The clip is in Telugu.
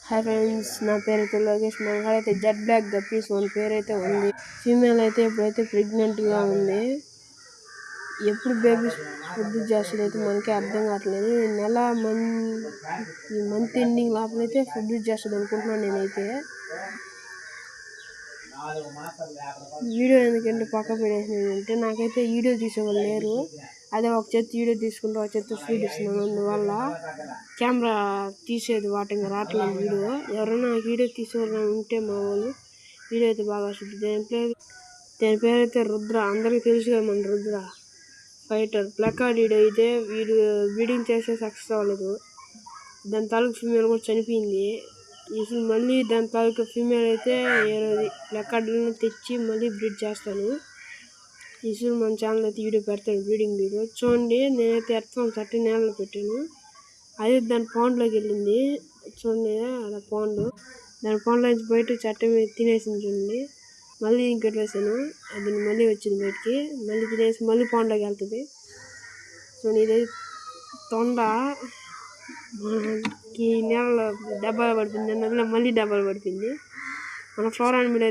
హాయ్ ఫ్రెండ్స్, నా పేరైతే లోకేష్. మన కాడైతే జెడ్ బ్లాక్ గప్పీస్ మన పేరైతే ఉంది. ఫీమేల్ అయితే ఇప్పుడైతే ప్రెగ్నెంట్గా ఉంది. ఎప్పుడు బేబీస్ ప్రొడ్యూస్ చేస్తుంది అయితే మనకే అర్థం కావట్లేదు. ఈ మంత్ ఎండింగ్ లోపలైతే ప్రొడ్యూస్ చేస్తుంది అనుకుంటున్నాను నేనైతే. వీడియో ఎందుకంటే పక్క పెట్టేసినంటే నాకైతే వీడియో తీసేవాళ్ళు లేరు. అదే ఒక చేతి వీడియో తీసుకుంటే ఒక చేతి ఫీడ్ ఇస్తున్నాను. అందువల్ల కెమెరా తీసేది వాటికి రావట్లేదు వీడియో. ఎవరైనా వీడియో తీసేవాళ్ళు ఉంటే మా వాళ్ళు వీడియో అయితే బాగా వస్తుంది. దాని పేరు అయితే రుద్ర. అందరికీ తెలుసు కదా మన రుద్ర ఫైటర్. ప్లకార్డ్ వీడియో అయితే బ్రీడింగ్ చేసే సక్సెస్ అవ్వలేదు. దాని తాలూకు ఫీమేల్ కూడా చనిపోయింది. ఇప్పుడు మళ్ళీ దాని తాలూకు ఫీమేల్ అయితే ప్లకార్డులను తెచ్చి మళ్ళీ బ్రీడ్ చేస్తాను. ఈసారి మన ఛానల్ అయితే వీడియో పెడతాను, బ్రీడింగ్ వీడియో చూడండి. నేనైతే ఎర్త్ఫామ్ 30 నేలలో పెట్టాను. అదే దాని పాండ్లోకి వెళ్ళింది చూడండి. అలా దాని పాండ్లో నుంచి బయట చట్టం తినేసింది చూడండి. మళ్ళీ ఇంకోటి వేసాను, అది మళ్ళీ వచ్చింది బయటికి. మళ్ళీ తినేసి మళ్ళీ పాండ్లోకి వెళ్తుంది. సో ఇది తొండ ఈ నెలలో డబ్బాలు పడిపోయింది, నెలలో మళ్ళీ డబ్బాలు పడిపోయింది. మన ఫ్లోరా మీద